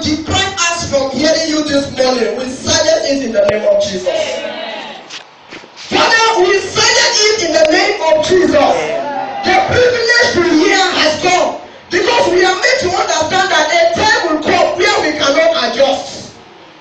will deprive us from hearing you this morning, we silence it in the name of Jesus. Father, we silence it in the name of Jesus. The privilege to hear has come because we are made to understand that a time will come where we cannot adjust.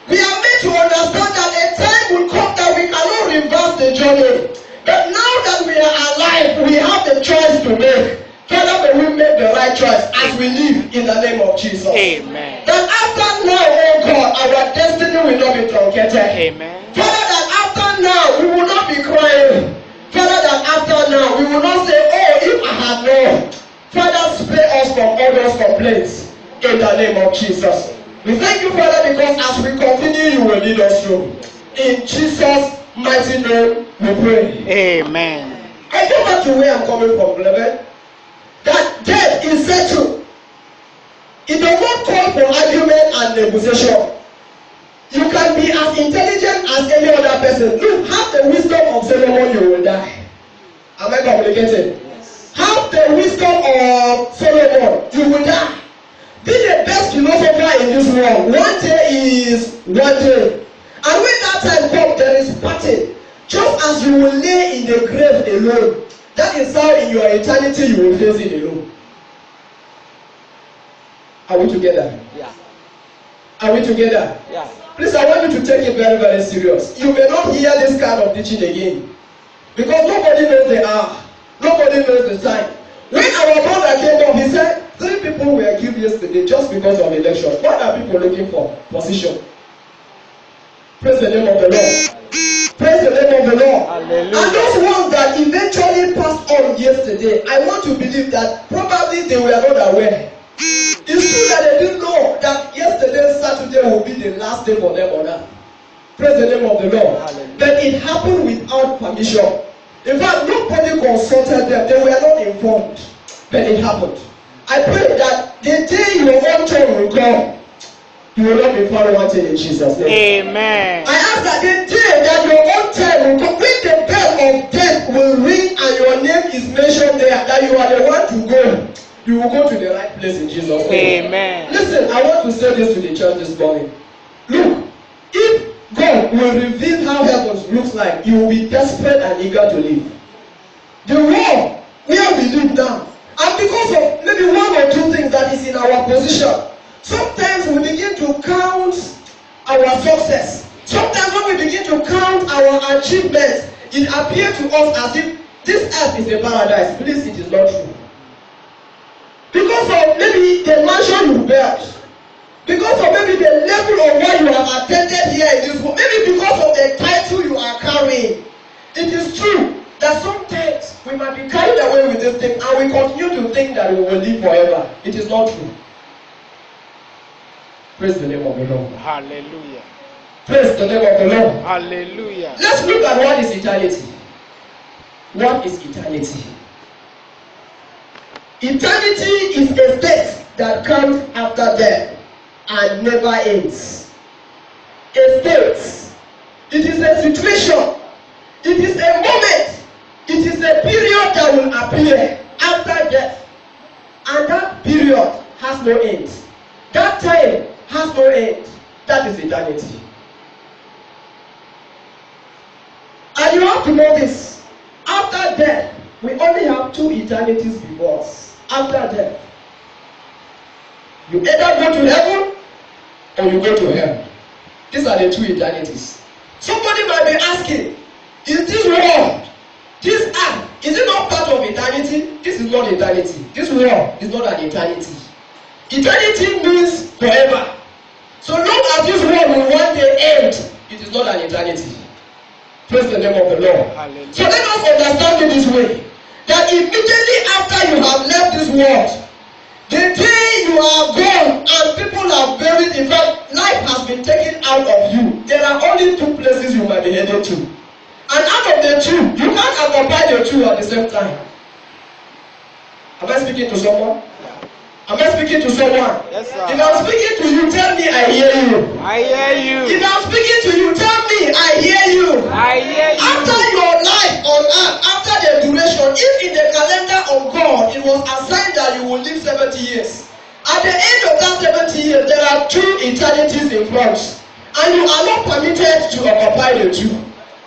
We are made to understand that a time will come that we cannot reverse the journey. But now that we are alive, we have the choice to make. Father, may we make the right choice as we live in the name of Jesus. Amen. That after now, oh God, our destiny will not be truncated. Amen. Father, that after now, we will not be crying. Father, that after now, we will not say, oh, if I had known. Father, spare us from all those complaints in the name of Jesus. We thank you, Father, because as we continue, you will lead us through. In Jesus' mighty name, we pray. Amen. I go back to where I'm coming from, beloved. That death is settled. It does not call for argument and negotiation. You can be as intelligent as any other person. Look, have the wisdom of Solomon, you will die. Am I communicating? Yes. Have the wisdom of Solomon, you will die. Be the best philosopher in this world. One day is one day. And when that time comes, there is parting. Just as you will lay in the grave alone, that is how in your eternity you will face it alone. Are we together? Yeah. Are we together? Yeah. Please, I want you to take it very, very serious. You may not hear this kind of teaching again. Because nobody knows the hour. Nobody knows the time. When our brother came up, he said, 3 people were killed yesterday just because of election. What are people looking for? Position. Praise the name of the Lord. Praise the name of the Lord. Hallelujah. And those ones that eventually passed on yesterday, I want to believe that probably they were not aware. It's true that they didn't know that yesterday, Saturday, will be the last day for them on earth. Praise the name of the Lord. Hallelujah. But it happened without permission. In fact, nobody consulted them. They were not informed. But it happened. I pray that the day your own turn will come, you will not be found wanting in Jesus' name. Amen. I ask that the day that your own time will come, when the bell of death will ring and your name is mentioned there, that you are the one to go, you will go to the right place in Jesus' name. Amen. Listen, I want to say this to the church this morning. Look, if God will reveal how heaven looks like, you will be desperate and eager to live. The world where we live now, and because of maybe 1 or 2 things that is in our position, sometimes we begin to count our success. Sometimes when we begin to count our achievements, it appears to us as if this earth is a paradise. Please, it is not true. Because of maybe the mansion you built, because of maybe the level of what you have attended here in this world, maybe because of the title you are carrying, it is true that sometimes we might be carried away with this thing and we continue to think that we will live forever. It is not true. Praise the name of the Lord. Hallelujah. Praise the name of the Lord. Hallelujah. Let's look at what is eternity. What is eternity? Eternity is a state that comes after death and never ends. A state. It is a situation. It is a moment. It is a period that will appear after death. And that period has no end. That time has no end. That is eternity. And you have to know this. After death, we only have 2 eternities before us. After death, you either go to heaven or you go to hell. These are the 2 eternities. Somebody might be asking, is this world, this earth, is it not part of eternity? This is not eternity. This world is not an eternity. Eternity means forever. So long as this world will one day end, it is not an eternity. Praise the name of the Lord. Hallelujah. So let us understand it this way. That immediately after you have left this world, the day you are gone and people are buried, in fact, life has been taken out of you. There are only 2 places you might be headed to. And out of the 2, you can't occupy the 2 at the same time. Am I speaking to someone? Am I speaking to someone? Yes, sir. If I'm speaking to you, tell me I hear you. I hear you. If I'm speaking to you, tell me I hear you. I hear you. After your life on earth, after the duration, if in the calendar of God it was assigned that you will live 70 years, At the end of that 70 years, there are 2 eternities in front, and you are not permitted to occupy the 2.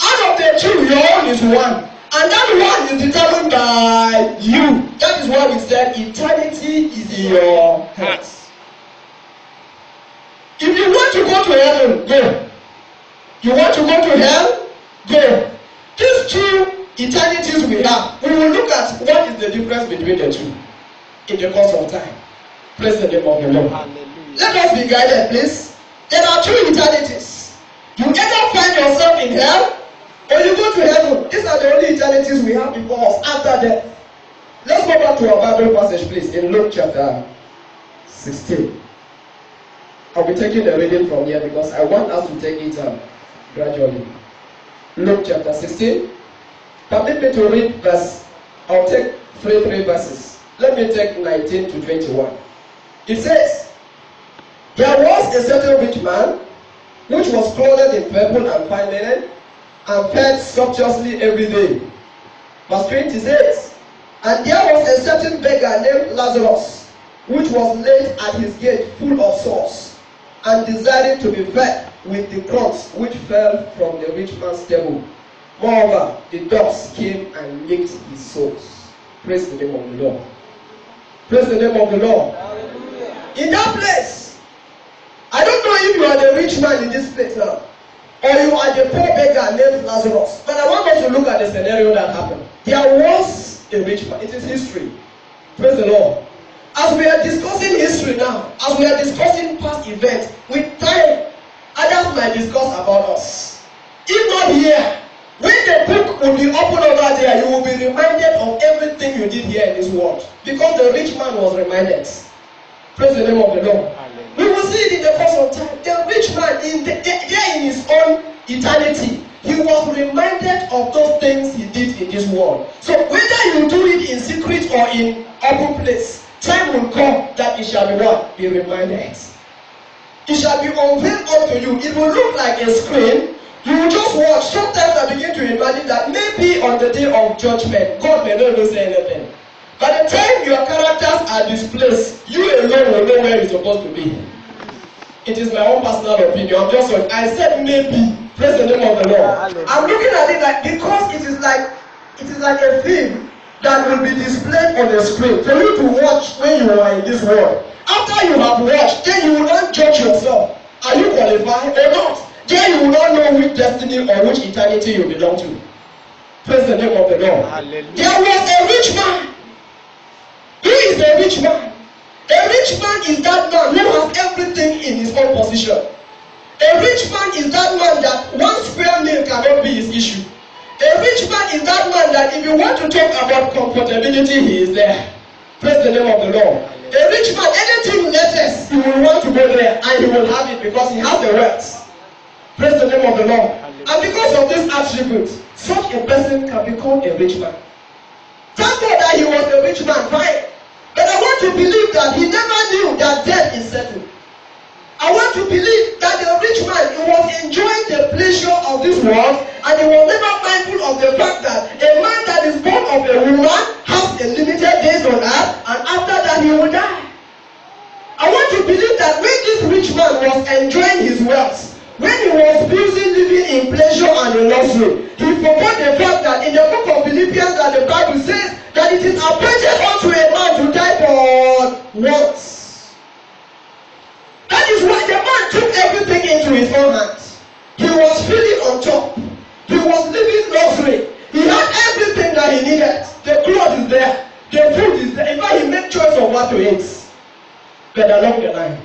Out of the 2, your own is 1. And that 1 is determined by you. That is why we said eternity is in your hands. If you want to go to heaven, go. You want to go to hell, go. These 2 eternities we have, we will look at what is the difference between the 2 in the course of time. Praise the name of the Lord. Hallelujah. Let us be guided, please. There are 2 eternities. You either find yourself in hell, or you go to heaven. These are the only eternities we have before us after death. Let's go back to our Bible passage, please, in Luke chapter 16. I'll be taking the reading from here because I want us to take it gradually. Luke chapter 16. Permit me to read verse. I'll take three verses. Let me take 19 to 21. It says, there was a certain rich man which was clothed in purple and fine linen, and fed sumptuously every day. Verse 20 says, and there was a certain beggar named Lazarus, which was laid at his gate full of sores, and desiring to be fed with the crumbs which fell from the rich man's table. Moreover, the dogs came and licked his sores. Praise the name of the Lord. Praise the name of the Lord. Hallelujah. In that place, I don't know if you are the rich man in this place now, or you are the poor beggar named Lazarus. But I want us to look at the scenario that happened. There was a rich man. It is history. Praise the Lord. As we are discussing history now, as we are discussing past events, with time, others might discuss about us. If not here, when the book will be opened over there, you will be reminded of everything you did here in this world. Because the rich man was reminded. Praise the name of the Lord. We will see it in the course of time. The rich man, there in his own eternity, he was reminded of those things he did in this world. So whether you do it in secret or in open place, time will come that it shall be what? Be reminded. It shall be unveiled unto you. It will look like a screen. You will just watch. Sometimes I begin to imagine that maybe on the day of judgment, God may not even say anything. By the time your characters are displaced, you alone will know where you're supposed to be. It is my own personal opinion. I said maybe. Praise the name of the Lord. I'm looking at it like, because it is like a film that will be displayed on the screen for you to watch when you are in this world. After you have watched, then you will not judge yourself. Are you qualified or not? Then you will not know which destiny or which eternity you belong to. Praise the name of the Lord. Hallelujah. There was a rich man. Who is a rich man? A rich man is that man who has everything in his own position. A rich man is that man that 1 square meal cannot be his issue. A rich man is that man that if you want to talk about comfortability, he is there. Praise the name of the Lord. A rich man, anything latest, he will want to go there and he will have it because he has the wealth. Praise the name of the Lord. And because of this attribute, such a person can become a rich man. Thank God that he was a rich man, fine. But I want to believe that he never knew that death is certain. I want to believe that the rich man, he was enjoying the pleasure of this world, and he was never mindful of the fact that a man that is born of a woman has a limited days on earth, and after that he will die. I want to believe that when this rich man was enjoying his wealth, when he was busy living in pleasure and in luxury, he forgot the fact that in the book of Philippians that the Bible says that it is appointed unto a man to die but once. That is why the man took everything into his own hands. He was feeling on top. He was living luxury. He had everything that he needed. The clothes is there. The food is there. In fact, he made choice of what to eat. But along the line,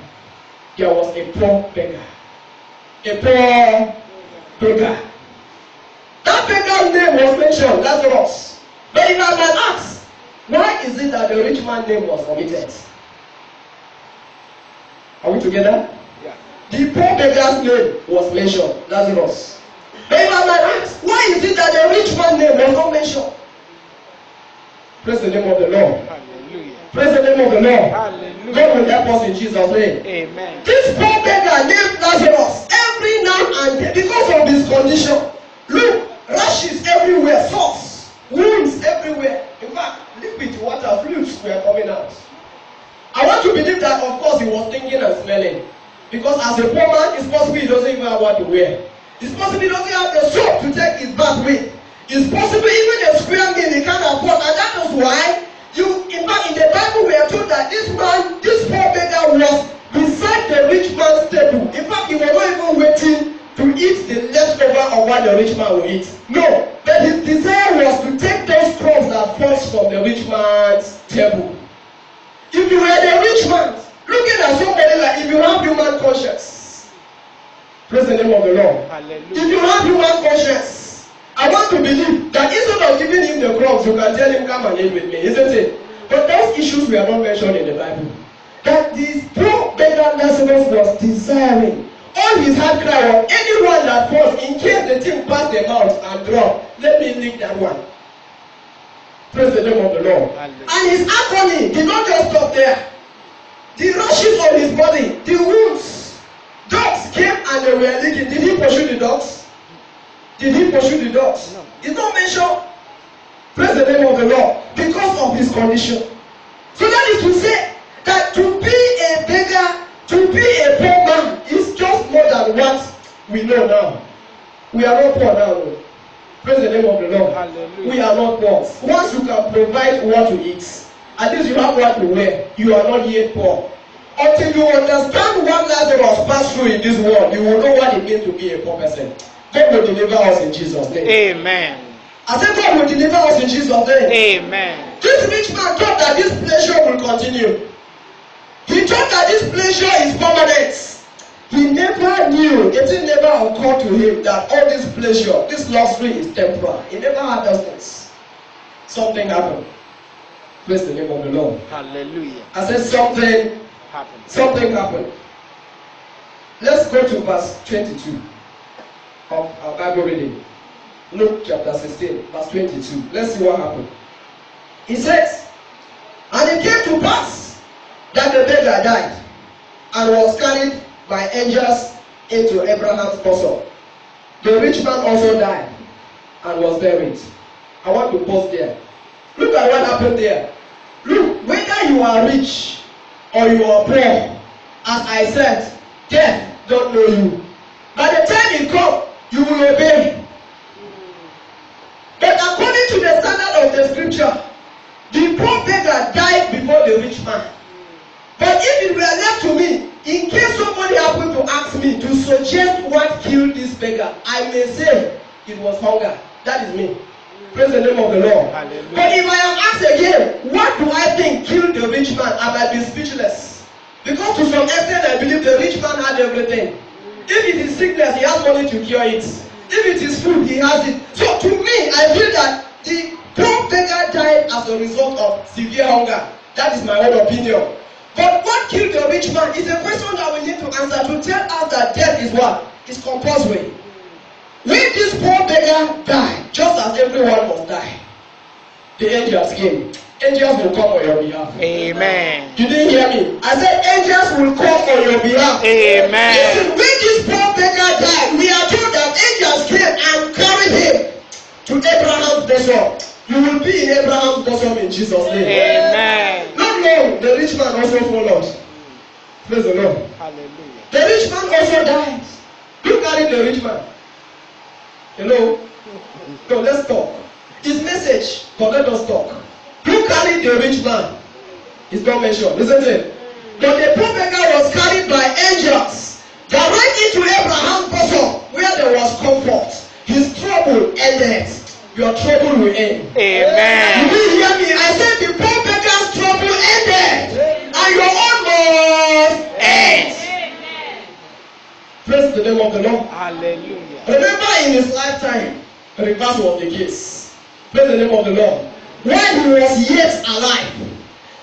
there was a poor beggar. A poor beggar. That beggar's name was mentioned, Lazarus. But if I might ask, why is it that the rich man's name was omitted? Are we together? Yeah. The poor beggar's name was mentioned, Lazarus. But if I might ask, why is it that the rich man's name was not mentioned? Praise the name of the Lord. Hallelujah. Praise the name of the Lord. Hallelujah. God will help us in Jesus' name. Amen. This poor beggar named Lazarus, every now and then, because of his condition, look, rashes everywhere, sores, wounds everywhere. In fact, liquid water fluids were coming out. I want to believe that, of course, he was thinking and smelling. Because as a poor man, it's possible he doesn't even have what to wear. It's possible he doesn't have the soap to take his bath with. It's possible even a square meal he can't afford. And that is why, in fact, in the Bible we are told that this poor beggar was beside the rich man's table. In fact, he was not even waiting to eat the leftover of what the rich man will eat. No, but his desire was to take those crumbs that falls from the rich man's table. If you were the rich man, looking at somebody like, if you have human conscience, praise the name of the Lord. Hallelujah. If you have human conscience, I want to believe that instead of giving him the crumbs, you can tell him, come and eat with me, isn't it? But those issues were not mentioned in the Bible. That this poor beggar Lazarus was desiring. All his heart cry was, anyone that falls, in case the thing pass the mouth and drop, let me lick that one. Praise the name of the Lord. Hallelujah. And his agony did not just stop there. The rashes on his body, the wounds, dogs came and they were licking. Did he pursue the dogs? Did he pursue the dogs? No. It's not mentioned. Praise the name of the Lord. Because of his condition. So that is to say that to be a beggar, to be a poor man is just more than what we know now. We are not poor now. Praise the name of the Lord. Hallelujah. We are not poor. Once you can provide what to eat, at least you have what to wear, you are not yet poor. Until you understand what Lazarus passed through in this world, you will know what it means to be a poor person. God will deliver us in Jesus' name. Amen. I said God will deliver us in Jesus' name. Amen. This rich man thought that this pleasure will continue. He thought that this pleasure is permanent. He never knew, it never occurred to him that all this pleasure, this luxury is temporal. He never had those things. Something happened. Praise the name of the Lord. Hallelujah. I said something happened. Something happened. Let's go to verse 22 of our Bible reading. Luke chapter 16, verse 22. Let's see what happened. He says, and it came to pass that the beggar died and was carried by angels into Abraham's bosom. The rich man also died and was buried. I want to pause there. Look at what happened there. Look, whether you are rich or you are poor, as I said, death don't know you. By the time it comes, you will obey. But according to the standard of the scripture, the poor beggar died before the rich man. But if it were left to me, in case somebody happened to ask me to suggest what killed this beggar, I may say it was hunger. That is me. Praise the name of the Lord. Hallelujah. But if I am asked again, what do I think killed the rich man? I might be speechless. Because to some extent I believe the rich man had everything. If it is sickness, he has money to cure it. If it is food, he has it. So to me, I feel that the poor beggar died as a result of severe hunger. That is my own opinion. But what killed the rich man is a question that we need to answer to tell us that death is what? It's compulsory. When this poor beggar died, just as everyone must die, the angels came. Angels will come on your behalf. Amen. You didn't hear me? I said angels will come on your behalf. Amen. Listen, when this poor beggar died, we are told that angels came and carried him to Abraham's bosom. You will be in Abraham's bosom in Jesus' name. Amen. Not long, the rich man also followed. Praise the Lord. Hallelujah. The rich man also died. Who carried the rich man? Hello? No, let's talk. His message, but let us talk. Who carried the rich man? It's not mentioned, isn't it? But the poor beggar was carried by angels direct into Abraham's bosom where there was comfort. His trouble ended. Your trouble will end. Amen. Did you hear me? I said the poor beggar's trouble ended. And your own must end. Praise the name of the Lord. Hallelujah. Remember in his lifetime, the reverse was the case. Praise the name of the Lord. While he was yet alive,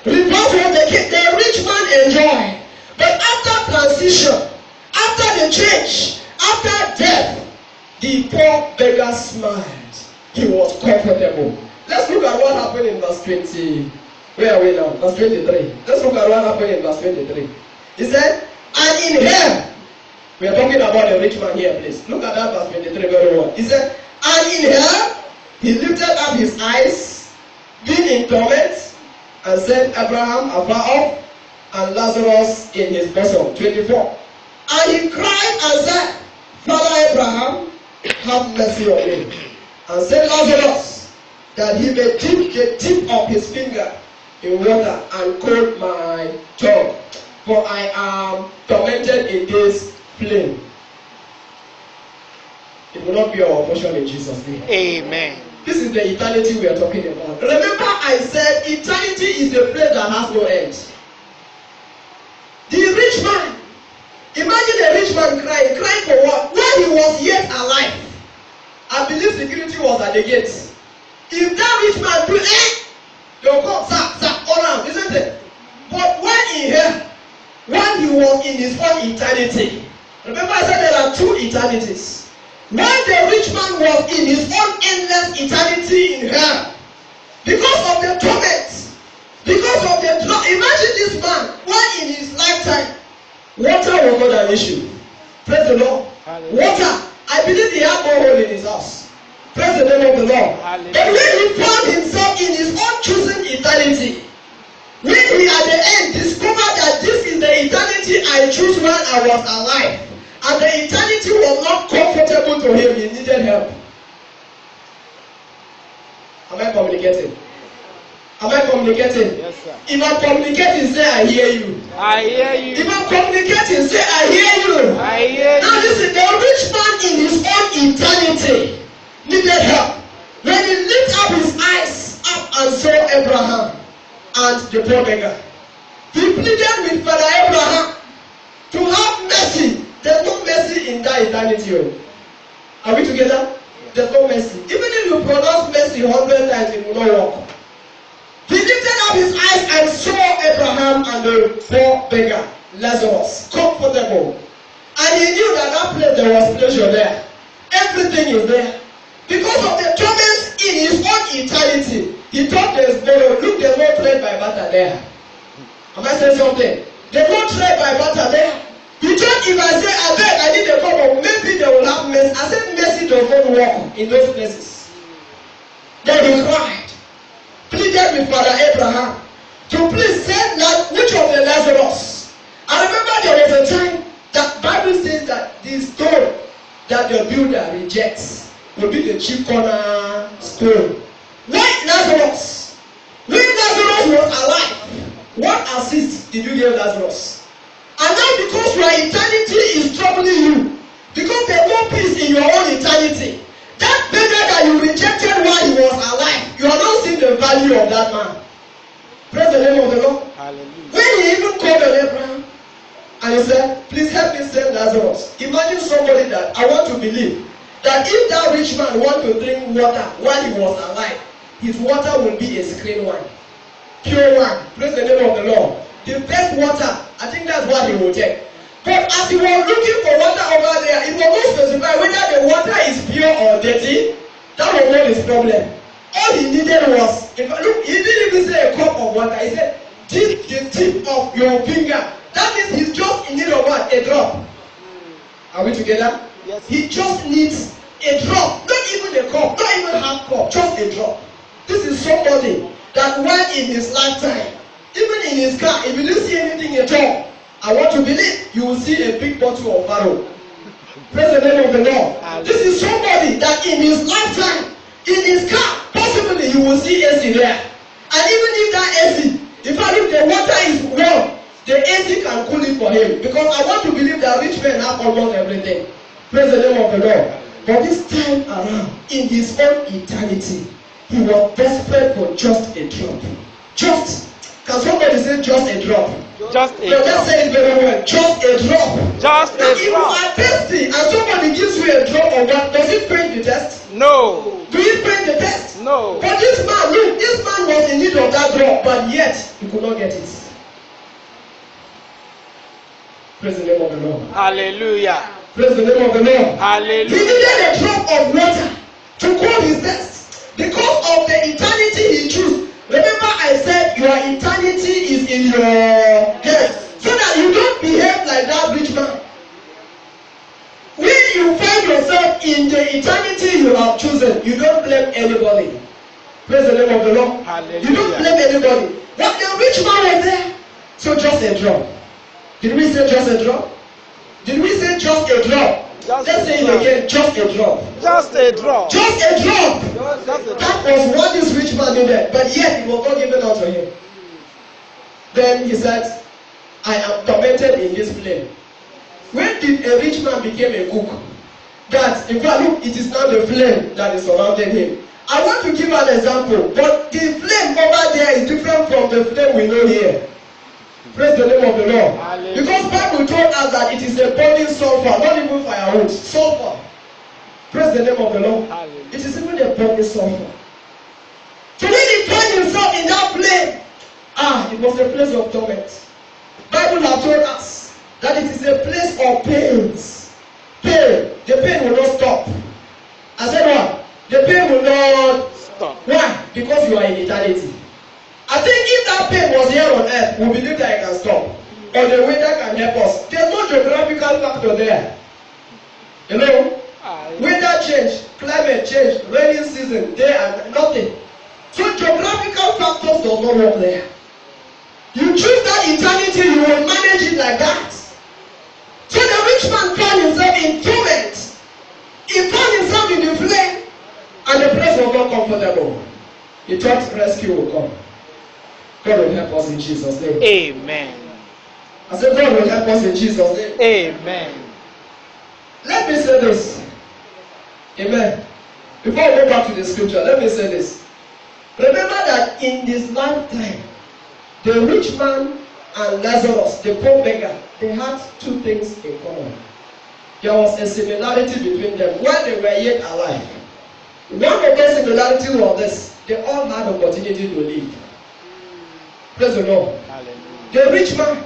reverse was the case. The rich man enjoyed. But after transition, after the change, after death, the poor beggar smiled. He was comfortable. Let's look at what happened in verse 20. Where are we now? Verse 23. Let's look at what happened in verse 23. He said, and in hell, we are talking about the rich man here, please. Look at that verse 23 very well. He said, and in hell, he lifted up his eyes, being in torment, and said, Abraham, afar off, and Lazarus in his bosom. 24. And he cried and said, Father Abraham, have mercy on me, and send Lazarus, that he may dip the tip of his finger in water and cool my tongue, for I am tormented in this flame. It will not be our portion in Jesus' name. Amen. This is the eternity we are talking about. Remember, I said eternity is a place that has no end. The rich man, imagine a rich man crying for what? When he was yet alive. I believe security was at the gates. If that rich man do they will come, zap, all around, isn't it? But when he here, when he was in his own eternity, remember I said there are two eternities. When the rich man was in his own endless eternity in hell, because of the torment, because of the imagine this man, when in his lifetime, water was not an issue. Praise the Lord. Hallelujah. Water, I believe he had no hole in his house. Praise the name of the Lord. Hallelujah. But when he found himself in his own chosen eternity, when he at the end discovered that this is the eternity I choose when I was alive, and the eternity was not comfortable to him, he needed help. Am I communicating? Am I communicating? Yes, sir. If I'm communicating, say I hear you. I hear you. If I'm communicating, say I hear you. I hear you. Now listen, the rich man in his own eternity needed help. When he lifted up his eyes up and saw Abraham and the poor beggar, he pleaded with Father Abraham to have mercy. There's no mercy in that eternity. Are we together? There's no mercy. Even if you pronounce mercy 100 times, it will not work. He lifted up his eyes and saw Abraham and the poor beggar, Lazarus, comfortable. And he knew that that place there was pleasure there. Everything is there. Because of the torments in his own eternity, he thought there's no, look, there's no trade by barter there. Am I saying something? There's no trade by barter there. He thought if I say, I beg, I need a cup of, maybe they will have mercy. I said mercy does not work in those places. Then he cried, pleaded with Father Abraham to please send which of the Lazarus. I remember there was a time that Bible says that the stone that the builder rejects will be the chief cornerstone. Why Lazarus? When Lazarus was alive, what assist did you give Lazarus? And now because your eternity is troubling you, because there's no peace in your own eternity, that beggar that you rejected while he was alive, you are not seeing the value of that man. Praise the name of the Lord. Hallelujah. When he even called on Abraham, and he said, please help me send Lazarus. Imagine somebody that I want to believe that if that rich man want to drink water while he was alive, his water will be a screen one, pure one. Praise the name of the Lord. The best water, I think that's what he will take. But as he was looking for water over there, it was not specified whether the water is pure or dirty. That was not his problem. All he needed was, look, he didn't even say a cup of water. He said, dip the tip of your finger. That means he's just in need of what? A drop. Are we together? Yes. He just needs a drop. Not even a cup, not even half cup, just a drop. This is somebody that while in his lifetime, even in his car, if you don't see anything at all, I want to believe you will see a big bottle of Faro. Praise the name of the Lord. This is somebody that in his lifetime, in his car, possibly you will see AC there. And even if that AC, if the water is warm, the AC can cool it for him. Because I want to believe that rich men have almost everything. Praise the name of the Lord. But this time around, in his own eternity, he was desperate for just a drop. Can somebody say just a drop? Just a drop. Let's say it very well. Just a drop. Just a drop. If you are thirsty and somebody gives you a drop of water, does it paint the test? No. Do it paint the test? No. But this man, look, this man was in need of that drop, but yet he could not get it. Praise the name of the Lord. Hallelujah. Praise the name of the Lord. Hallelujah. He needed a drop of water to cool his thirst because of the eternity he chose. Remember I said your eternity is in your head, so that you don't behave like that rich man. When you find yourself in the eternity you have chosen, you don't blame anybody. Praise the name of the Lord. Hallelujah. You don't blame anybody. But the rich man was there. So just a drop. Did we say just a drop? Did we say just a drop? Let's say it again, just a drop. Just a drop. Just a drop. Just a drop. That was what this rich man needed, but yet it was not given unto him. Then he said, I am tormented in this flame. When did a rich man become a cook? That, in fact, look, it is now the flame that is surrounding him. I want to give an example, but the flame over there is different from the flame we know here. Praise the name of the Lord. Hallelujah. Because Bible told us that it is a burning sulfur, not even firewood, sulfur. Praise the name of the Lord. Hallelujah. It is even a burning sulfur. So when he found himself in that flame, it was a place of torment. Bible has told us that it is a place of pains. Pain. The pain will not stop. I said what? The pain will not Stop. Why? Because you are in eternity. I think if that pain was here on earth, we believe that it can stop. Or the weather can help us. There's no geographical factor there. You know? Weather change, climate change, rainy season, day and nothing. So geographical factors does not work there. You choose that eternity, you will manage it like that. So the rich man found himself in torment. He found himself in the flame, and the place was not comfortable. He thought rescue will come. God will help us in Jesus' name. Amen. I said God will help us in Jesus' name. Amen. Let me say this. Amen. Before I go back to the scripture, let me say this. Remember that in this lifetime, the rich man and Lazarus, the poor beggar, they had two things in common. There was a similarity between them while they were yet alive. One of those similarities was this: they all had opportunity to live. Praise the Lord. Hallelujah. The rich man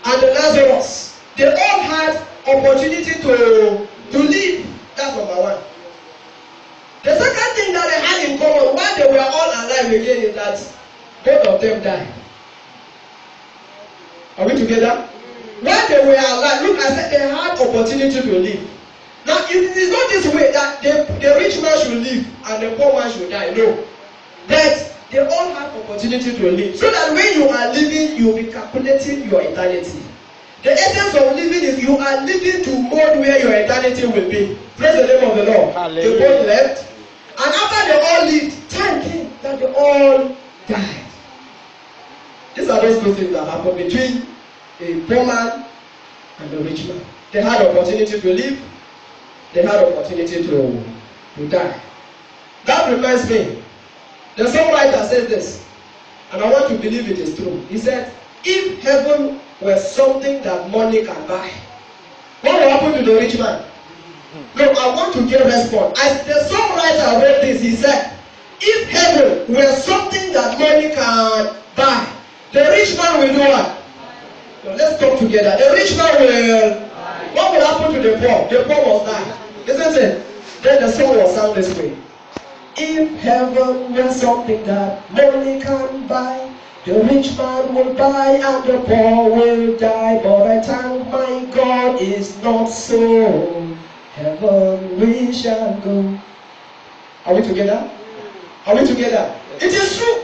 and the Lazarus, they all had opportunity to live. That's number one. The second thing that they had in common while they were all alive again is that both of them died. Are we together? While they were alive, look, I said they had opportunity to live. Now, it is not this way that the rich man should live and the poor man should die. No. That they all have opportunity to live. So that when you are living, you will be calculating your eternity. The essence of living is you are living to mold where your eternity will be. Praise the name of the Lord. Hallelujah. They both left. And after they all lived, time came that they all died. These are those two things that happen between a poor man and a rich man. They had opportunity to live. They had opportunity to die. That reminds me. The songwriter says this, and I want to believe it is true. He said, if heaven were something that money can buy, what will happen to the rich man? No, I want to get response. As the songwriter read this, he said, if heaven were something that money can buy, the rich man will do what? So let's talk together. The rich man will, what will happen to the poor? The poor must die. Isn't it? Then the song will sound this way. If heaven were something that money can buy, the rich man will buy and the poor will die. But I thank my God it's not so. Heaven we shall go. Are we together? Are we together? It is true.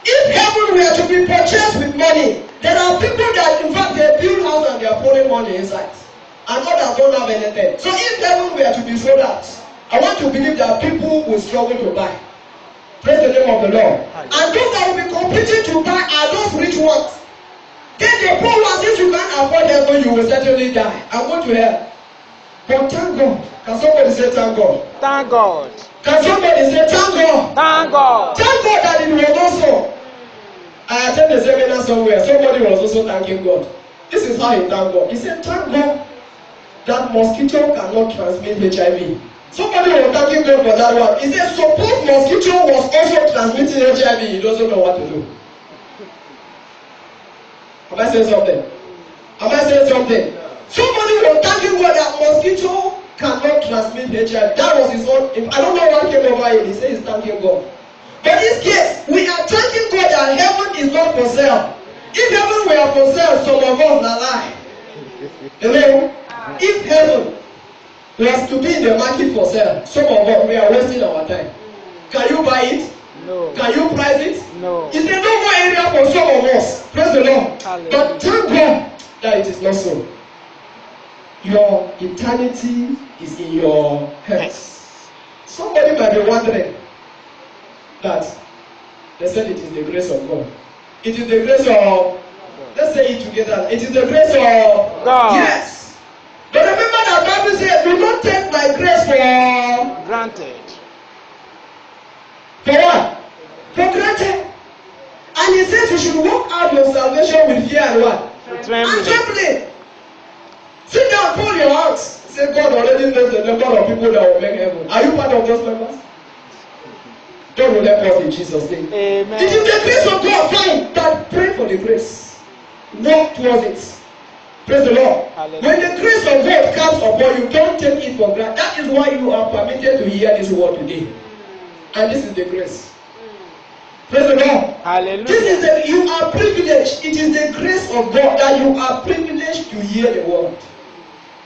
If heaven were to be purchased with money, there are people that in fact they build house and they are pouring money inside. And others don't have anything. So if heaven were to be sold out, I want to believe that people will struggle to buy. Praise the name of the Lord. And those that will be competing to buy are those rich ones. Then the poor ones, if you can't afford heaven, you will certainly die. I'm going to hell. But thank God. Can somebody say thank God? Thank God. Can somebody say thank God? Thank God. Thank God that it was also. I attended a seminar somewhere. Somebody was also thanking God. This is how he thanked God. He said, thank God that mosquito cannot transmit HIV. Somebody was thanking God for that one. He said, suppose mosquito was also transmitting HIV, he doesn't know what to do. Am I saying something? Am I saying something? Somebody was thanking God that mosquito cannot transmit HIV. That was his own. I don't know what came over him. He said he's thanking God. But in this case, we are thanking God that heaven is not for sale. If heaven were for sale, some of us are lying. Amen. If heaven was to be in the market for sale, some of us we are wasting our time. Can you buy it? No. Can you price it? No. It's a no-go area for some of us. Praise the Lord. Hallelujah. But thank God that it is not so. Your eternity is in your hands. Somebody might be wondering that they said it is the grace of God. It is the grace of, let's say it together. It is the grace of God. Yes. But remember that Bible says, do not take my grace for Granted. For what? For granted. And he says you should work out your salvation with fear and what? With And trembling. trembling. Sit down, pull your heart. Say, God already knows the number of people that will make heaven. Are you part of those members? God will help us in Jesus' name. Amen. It is the grace of God, fine, but pray for the grace. Walk towards it. Praise the Lord. Hallelujah. When the grace of God comes upon you, don't take it for granted. That is why you are permitted to hear this word today. And this is the grace. Praise the Lord. Hallelujah. This is you are privileged. It is the grace of God that you are privileged to hear the word.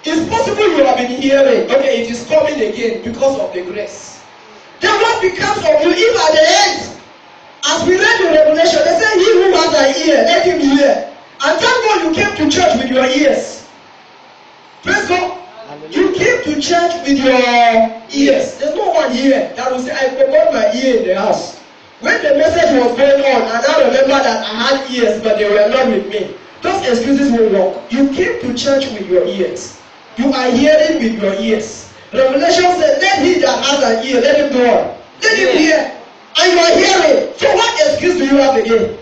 It's possible you have been hearing, okay, it is coming again because of the grace. Then what becomes of you if at the end, as we read in Revelation, they say, he who has an ear, let him hear. And thank God you came to church with your ears. Praise God. You came to church with your ears. There's no one here that will say, I forgot my ear in the house. When the message was going on, and I remember that I had ears, but they were not with me. Those excuses will work. You came to church with your ears. You are hearing with your ears. Revelation said, let he that has an ear, let him go on. Let him hear. And you are hearing. So what excuse do you have again?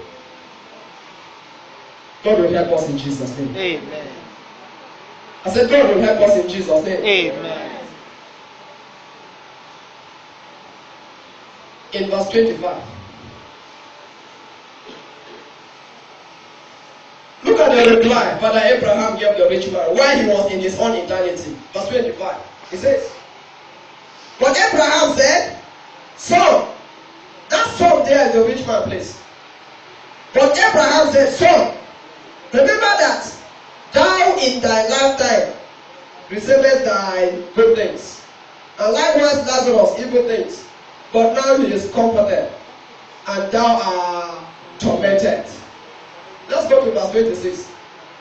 God will help us in Jesus' name. Amen. I said, God will help us in Jesus' name. Amen. In verse 25. Look at the reply Father Abraham gave the rich man while he was in his own eternity. Verse 25. He says, but Abraham said, son, that son there is the rich man place. But Abraham said, son, remember that thou in thy lifetime receivest thy good things, and likewise Lazarus evil things. But now he is comforted, and thou art tormented. Let's go to verse 26.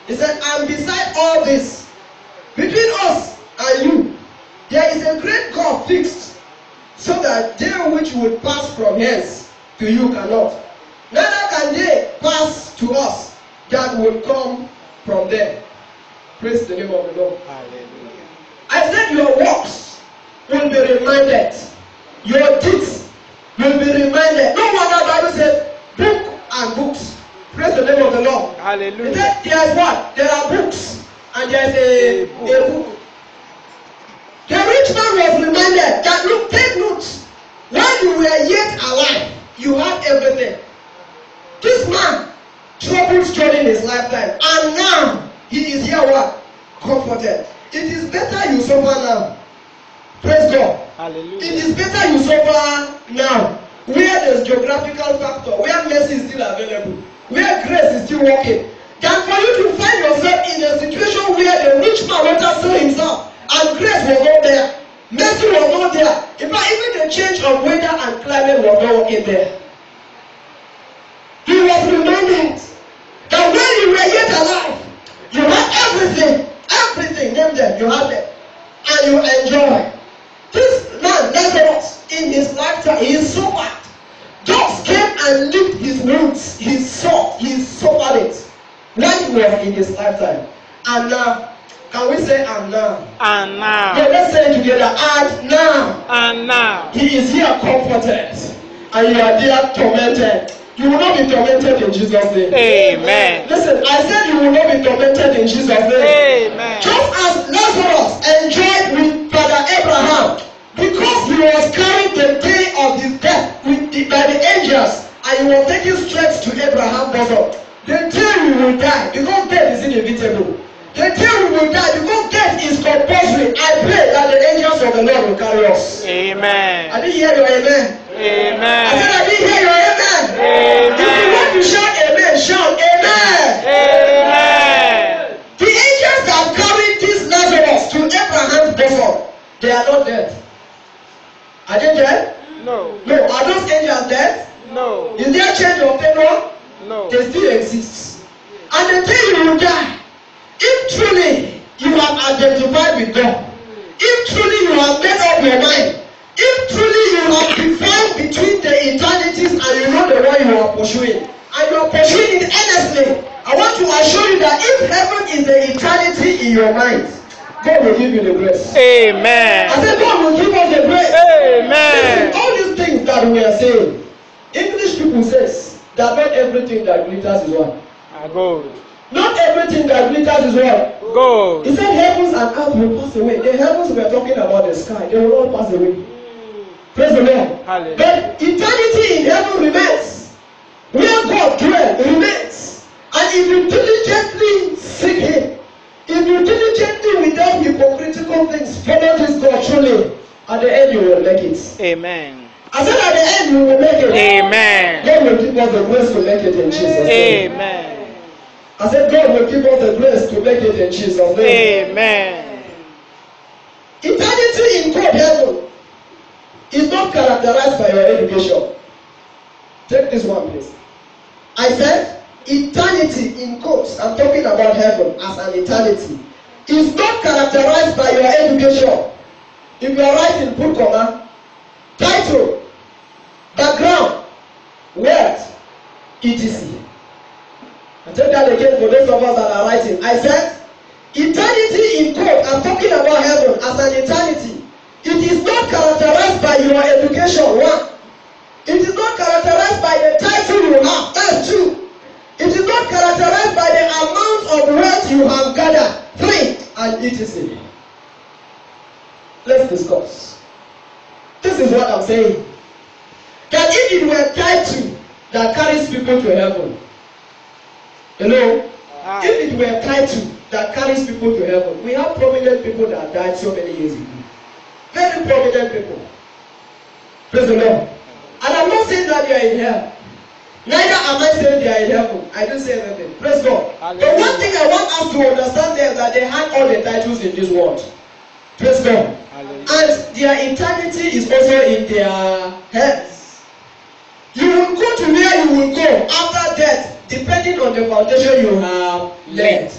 He said, and beside all this, between us and you, there is a great gulf fixed, so that they which would pass from hence to you cannot. Neither can they pass to us that would come from there. Praise the name of the Lord. Hallelujah. I said your works will be reminded. Your deeds will be reminded. No wonder Bible says book and books. Praise the name of the Lord. Hallelujah. There is what? There are books and there is a book. The rich man was reminded that look, take notes. While you were yet alive, you had everything. This man troubles during his lifetime, and now he is here what? Comforted. It is better you suffer now. Praise God. Hallelujah. It is better you suffer now, where there is geographical factor, where mercy is still available, where grace is still working, than for you to find yourself in a situation where the rich man wanted to sell himself and grace was not there, mercy was not there. In fact, even the change of weather and climate was not working there. He was reminded that when you were yet alive, you had everything, name them, you had them, and you enjoy. This man, Lazarus, in his lifetime, he suffered. Dogs came and licked his wounds, he suffered it when he was in his lifetime. And now, can we say and now? And now. Yeah, let's say it together. And now. And now. He is here comforted, and you are there tormented. You will not be tormented in Jesus' name. Amen. Listen, I said you will not be tormented in Jesus' name. Amen. Just as Lazarus enjoyed with Father Abraham, because he was carried the day of his death by the angels, and he was taking strength to Abraham's bosom. The day we will die, because death is inevitable. The day we will die, because death is compulsory. I pray that the angels of the Lord will carry us. Amen. I didn't hear your amen. Amen. I said I didn't hear your amen. Amen. If you want to shout amen, shout amen. Amen. The angels that carried this Lazarus to Abraham's bosom, they are not dead. Are they dead? No. No. Are those angels dead? No. Is there change of tenure? No. They still exist. And the day you will die, if truly you have identified with God, if truly you have made up your mind, if truly you have defined between the eternities and you know the one you are pursuing, and you are pursuing it earnestly, I want to assure you that if heaven is the eternity in your mind, God will give you the grace. Amen. I said God will give us the grace. Amen. Listen, all these things that we are saying, English people says that not everything that glitters is what? Gold. Not everything that glitters is what? Gold. He said heavens and earth will pass away. The heavens we are talking about, the sky, they will all pass away. Praise the Lord. Hallelujah. But eternity in heaven remains. Where God dwells remains. And if you diligently seek Him, if you diligently without hypocritical things follow this God truly, at the end you will make it. Amen. I said at the end you will make it. Amen. God will give us the grace to make it in Jesus' name. Amen. I said God will give us the grace to make it in Jesus' name. Amen. Eternity in God heaven is not characterized by your education. Take this one, please. I said eternity in quotes, I'm talking about heaven as an eternity, is not characterized by your education. If you are writing, put comma, title, background, wealth, etc. I take that again for those of us that are writing. I said eternity in quote, I'm talking about heaven as an eternity. It is not characterized by your education, one. It is not characterized by the title you have, that's two. It is not characterized by the amount of wealth you have gathered, three, and etc. Let's discuss. This is what I'm saying. That if it were title that carries people to heaven, you know, if it were title that carries people to heaven, we have prominent people that died so many years ago. Very prominent people. Praise the Lord. And I'm not saying that they are in hell. Neither am I saying they are in heaven. I don't say anything. Praise God. Hallelujah. But one thing I want us to understand there is that they had all the titles in this world. Praise God. Hallelujah. And their eternity is also in their heads. You will go to where you will go after death, depending on the foundation you have laid.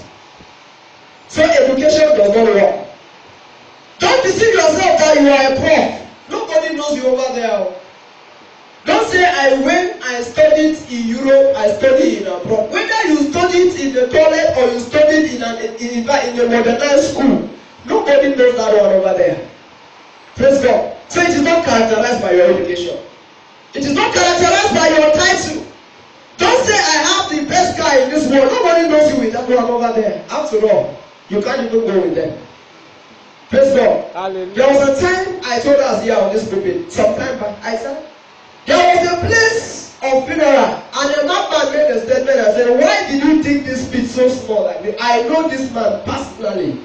So education does not work. Don't deceive yourself that you are a prof. Nobody knows you over there. Don't say I studied in Europe, I studied in abroad. Whether you studied in the toilet or you studied in a modernized school, nobody knows that one over there. Praise God. So it is not characterized by your education. It is not characterized by your title. Don't say I have the best guy in this world. Nobody knows you with that one over there. After all, you can't even go with them. Praise God. Hallelujah. There was a time I told us here on this pulpit, some time back, I said, there was a place of funeral, and a madman made a statement and said, why did you think this pit so small like this? I know this man personally.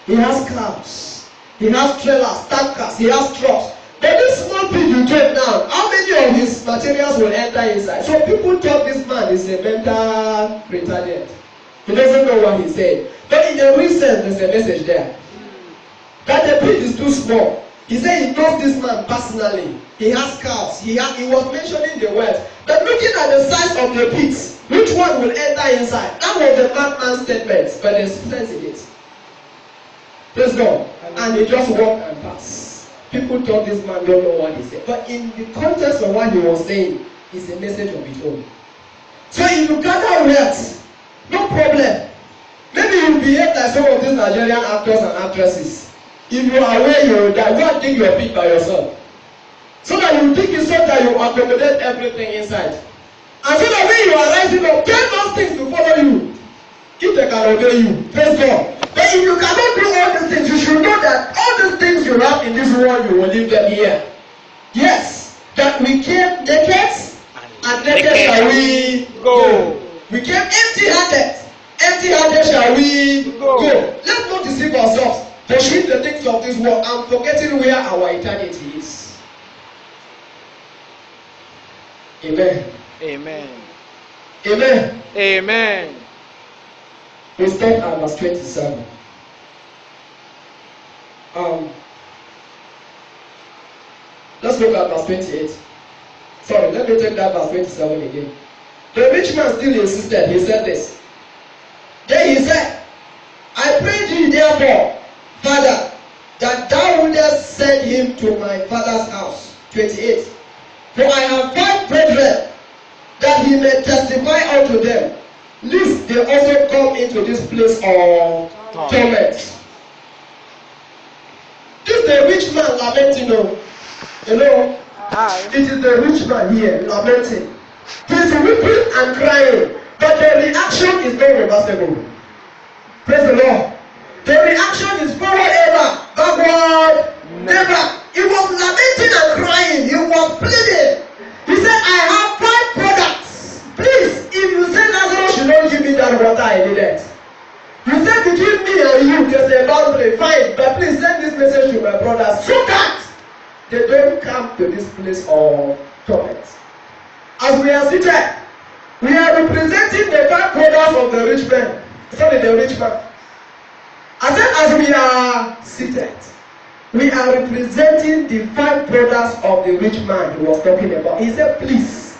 He has crowds, he has trailers, tankers, he has trucks. But this small pit you take down, how many of his materials will enter inside? So people thought this man is a mental retarded. He doesn't know what he said. But in the recent, there's a message there. That the pit is too small. He said he knows this man personally. He has cows. He was mentioning the wealth. But looking at the size of the pit, which one will enter inside? That was the madman's statement. But there's sense in it. Praise God. And he just walked and passed. People thought this man don't know what he said. But in the context of what he was saying, it's a message of its own. So if you gather wealth, no problem. Maybe you behave like some of these Nigerian actors and actresses. If you are aware you will die, go and dig your pit by yourself. So that you dig it so that you accommodate everything inside. And so that when you are rising up, tell those things to follow you. If they can obey you, praise God. But if you cannot do all these things, you should know that all these things you have in this world, you will leave them here. Yes, that we came naked, and naked shall we go. We came empty-handed. Empty-handed shall we go. Let's not deceive ourselves. Pursuing the things of this world and forgetting where our eternity is. Amen. Amen. Amen. Amen. We start at verse 27. Let's look at verse 28. Sorry, let me take that verse 27 again. The rich man still insisted. He said this. Then he said, I pray thee therefore, Father, that thou wouldest send him to my father's house. 28. For I have 5 brethren, that he may testify unto them, lest they also come into this place of torment. This is the rich man lamenting. You know, it is the rich man here lamenting. He is weeping and crying, but the reaction is not reversible. Praise the Lord. The reaction is forward ever, backward never. He was lamenting and crying. He was pleading. He said, I have 5 products. Please, if you say Lazarus should not give me that water I needed. You said between me and you there's a boundary. Fine, but please send this message to my brothers so that they don't come to this place of torment. As we are seated, we are representing the 5 products of the rich man. Sorry, the rich man. I said, as we are seated, we are representing the 5 brothers of the rich man he was talking about. He said, please,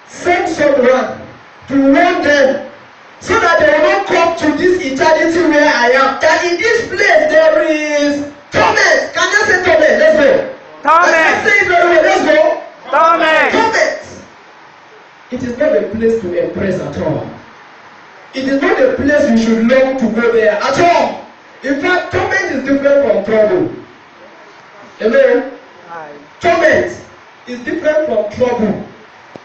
send someone to warn them so that they will not come to this eternity where I am. That in this place there is torment. Can you say torment? Let's go. Torment. Say it very well. Let's go. Torment. Torment. It is not a place to embrace at all. It is not a place you should long to go there at all. In fact, torment is different from trouble. Amen. Torment is different from trouble.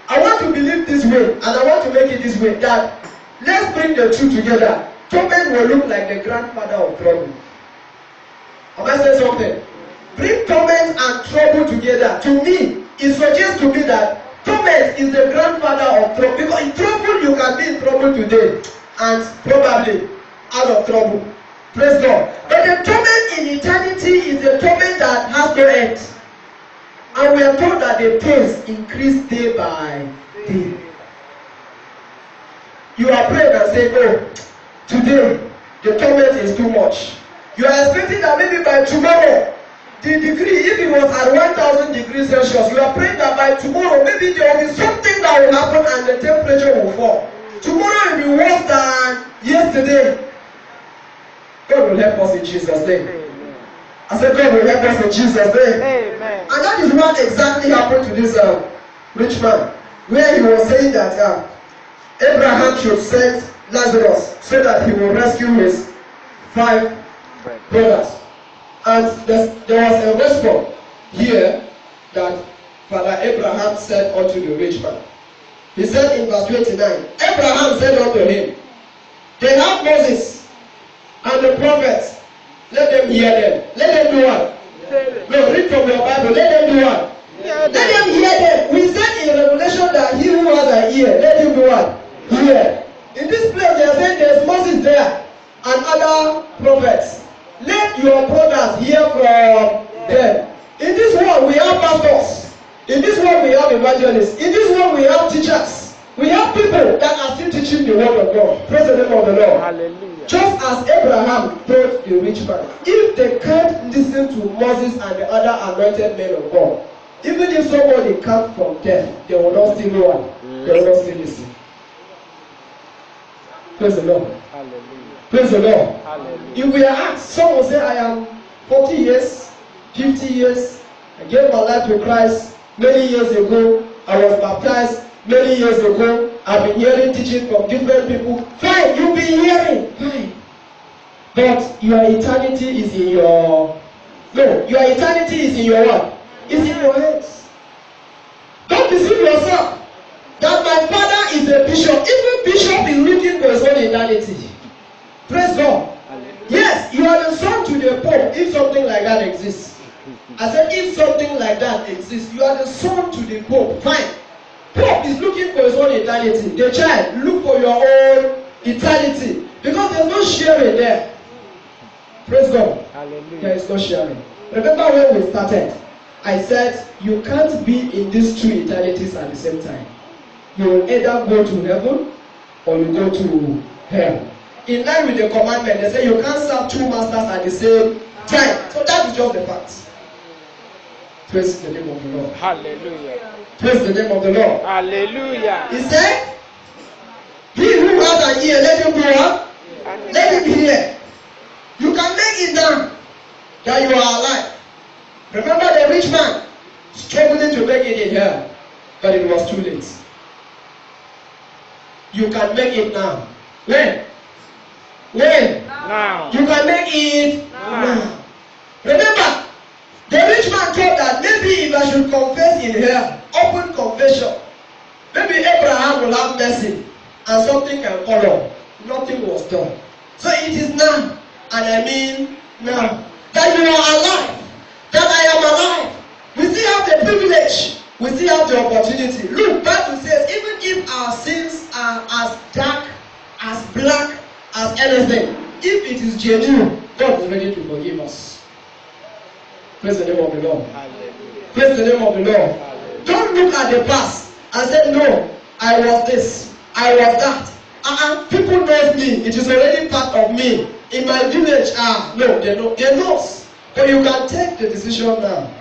I want to believe this way, and I want to make it this way, that let's bring the two together. Torment will look like the grandfather of trouble. Am I saying something? Bring torment and trouble together. To me, it suggests to me that torment is the grandfather of trouble. Because in trouble, you can be in trouble today and probably out of trouble. Praise God. But the torment in eternity is the torment that has no end. And we are told that the pains increase day by day. You are praying and saying, oh, today the torment is too much. You are expecting that maybe by tomorrow, the degree, if it was at 1000 degrees Celsius, you are praying that by tomorrow, maybe there will be something that will happen and the temperature will fall. Tomorrow will be worse than yesterday. God will help us in Jesus' name. Amen. I said God will help us in Jesus' name. Amen. And that is what exactly happened to this rich man, where he was saying that Abraham should send Lazarus so that he will rescue his 5 brothers. And there was a response here that Father Abraham said unto the rich man. He said in verse 29, Abraham said unto him, they have Moses and the prophets, let them hear them. Let them do what? No, read from your Bible. Let them do what? Let them hear them. We said in Revelation that he who has an ear, let him do what? Hear. In this place they are saying there's Moses there and other prophets. Let your brothers hear from them. In this world we have pastors. In this world we have evangelists. In this world we have teachers. We have people that are still teaching the word of God. Praise the name of the Lord. Hallelujah. Just as Abraham told the rich man, if they can't listen to Moses and the other anointed men of God, even if somebody comes from death, they will not still know one. They will not still listen. Praise the Lord. Hallelujah. Praise the Lord. Hallelujah. If we are asked, some will say, I am 40 years, 50 years, I gave my life to Christ many years ago, I was baptized many years ago, I've been hearing teaching from different people. Fine, you've been hearing. Fine. But your eternity is in your... No, your eternity is in your what? It's in your hands. Don't deceive yourself. That my father is a bishop. Even bishop is looking for his own eternity. Praise God. Yes, you are the son to the Pope if something like that exists. I said if something like that exists, you are the son to the Pope. Fine. Pope is looking for his own eternity. The child, look for your own eternity. Because there's no sharing there. Praise God. Hallelujah. There is no sharing. Remember when we started, I said you can't be in these 2 eternities at the same time. You will either go to heaven or you go to hell. In line with the commandment, they say you can't serve 2 masters at the same time. So that is just the fact. Praise the name of the Lord. Hallelujah. Praise the name of the Lord. Hallelujah. He said, he who has an ear, let him go up. Let him hear. You can make it down that you are alive. Remember the rich man struggling to make it in here, but it was too late. You can make it now. When? When? Now. You can make it now. Remember, the rich man thought that maybe if I should confess in here, open confession, maybe Abraham will have mercy and something can follow. Nothing was done. So it is now, and I mean now, that you are alive, that I am alive. We still have the privilege, we still have the opportunity. Look, Bible says, even if our sins are as dark, as black as anything, if it is genuine, God is ready to forgive us. Praise the name of the Lord. Hallelujah. Praise the name of the Lord. Hallelujah. Don't look at the past and say, no, I was this, I was that. People know me. It is already part of me. In my village, no, they know. They know. But you can take the decision now.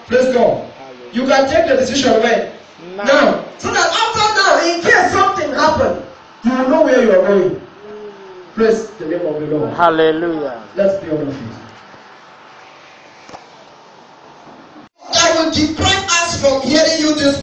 Praise God. You can take the decision when? Now. So that after now, in case something happens, you will know where you are going. Praise the name of the Lord. Hallelujah. Let's be on our feet. I will deprive us from hearing you this